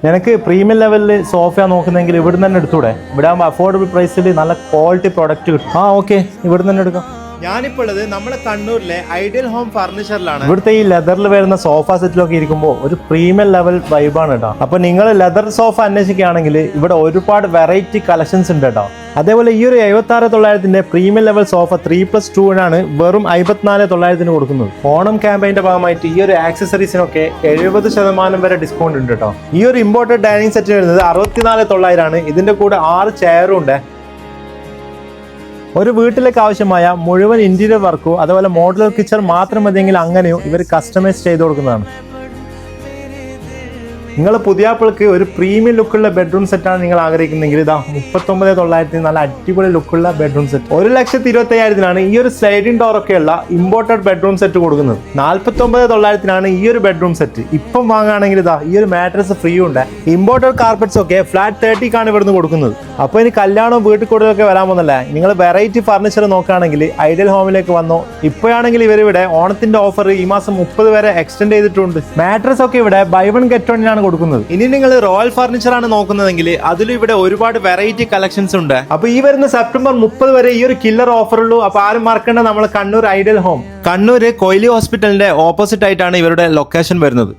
നിനക്ക് പ്രീമിയം ലെവലിൽ സോഫ നോക്കുന്നെങ്കിൽ ഇവിടുന്ന് തന്നെ എടുത്തൂടെ? ഇവിടെ ആകുമ്പോൾ അഫോർഡബിൾ പ്രൈസിൽ നല്ല ക്വാളിറ്റി പ്രൊഡക്റ്റ് കിട്ടും. ഓക്കെ, ഇവിടുന്ന് തന്നെ എടുക്കാം. ഞാനിപ്പോൾ ഉള്ളത് നമ്മുടെ കണ്ണൂരിലെ ഐഡിയൽ ഹോം ഫർണിച്ചറിലാണ്. ഇവിടുത്തെ ഈ ലെതറിൽ വരുന്ന സോഫ സെറ്റിലൊക്കെ ഇരിക്കുമ്പോൾ ഒരു പ്രീമിയം ലെവൽ വൈബാണ് കേട്ടോ. അപ്പൊ നിങ്ങൾ ലെതർ സോഫ അന്വേഷിക്കുകയാണെങ്കിൽ ഇവിടെ ഒരുപാട് വെറൈറ്റി കളക്ഷൻസ് ഉണ്ട് കേട്ടോ. അതേപോലെ ഈ ഒരു 76,900 പ്രീമിയം ലെവൽ സോഫ 3+2 വെറും 54,900 കൊടുക്കുന്നത്. ഓണം ക്യാമ്പയിന്റെ ഭാഗമായിട്ട് ഈ ഒരു ആക്സസറീസിനൊക്കെ 70% വരെ ഡിസ്കൗണ്ട് ഉണ്ട് കേട്ടോ. ഈ ഒരു ഇമ്പോർട്ടഡ് ഡൈനിങ് സെറ്റ് വരുന്നത് 64,900. ഇതിന്റെ കൂടെ 6 ചെയറും ഉണ്ട്. ഒരു വീട്ടിലേക്ക് ആവശ്യമായ മുഴുവൻ ഇന്റീരിയർ വർക്കോ അതുപോലെ മോഡുലർ കിച്ചൺ മാത്രം മതിയെങ്കിൽ അങ്ങനെയോ ഇവർ കസ്റ്റമൈസ് ചെയ്ത് കൊടുക്കുന്നതാണ്. നിങ്ങൾ പുതിയാപ്പിൾക്ക് ഒരു പ്രീമിയം ലുക്കുള്ള ബെഡ്റൂം സെറ്റാണ് നിങ്ങൾ ആഗ്രഹിക്കുന്നെങ്കിൽ ഇതാ 39,900 നല്ല അടിപൊളി ലുക്കുള്ള ബെഡ്റൂം സെറ്റ്. 1,25,000 ഈ ഒരു സ്ലൈഡിംഗ് ഡോർ ഒക്കെയുള്ള ഇമ്പോർട്ടഡ് ബെഡ്റൂം സെറ്റ് കൊടുക്കുന്നത്. 49,900 ഈ ഒരു ബെഡ്റൂം സെറ്റ്. ഇപ്പം വാങ്ങുകയാണെങ്കിൽ ഇതാ ഈ ഒരു മാട്രസ് ഫ്രീ ഉണ്ട്. ഇമ്പോർട്ടഡ് കാർപ്പറ്റ്സ് ഒക്കെ ഫ്ലാറ്റ് 30 ഇവിടുന്ന് കൊടുക്കുന്നത്. അപ്പോൾ ഇനി കല്യാണവും വീട്ടിൽ കൂടുതലൊക്കെ വരാൻ പോകുന്നല്ലേ, നിങ്ങൾ വെറൈറ്റി ഫർണിച്ചർ നോക്കുകയാണെങ്കിൽ ഐഡിയൽ ഹോമിലേക്ക് വന്നോ. ഇപ്പോഴാണെങ്കിൽ ഇവരിവിടെ ഓണത്തിന്റെ ഓഫർ ഈ മാസം 30 വരെ എക്സ്റ്റെൻഡ് ചെയ്തിട്ടുണ്ട്. മാട്രസ് ഒക്കെ ഇവിടെ ബൈ വൺ ഗെറ്റ് വൺ കൊടുക്കുന്നത്. ഇനി നിങ്ങൾ റോയൽ ഫർണിച്ചർ ആണ് നോക്കുന്നതെങ്കിൽ അതിലും ഇവിടെ ഒരുപാട് വെറൈറ്റി കളക്ഷൻസ് ഉണ്ട്. അപ്പൊ ഈ വരുന്ന സെപ്റ്റംബർ 30 വരെ ഈ ഒരു കില്ലർ ഓഫർ ഉള്ളൂ. അപ്പൊ ആരും മറക്കേണ്ട, നമ്മൾ കണ്ണൂർ ഐഡിയൽ ഹോം, കണ്ണൂർ കൊയിലി ഹോസ്പിറ്റലിന്റെ ഓപ്പോസിറ്റ് ആയിട്ടാണ് ഇവരുടെ ലൊക്കേഷൻ വരുന്നത്.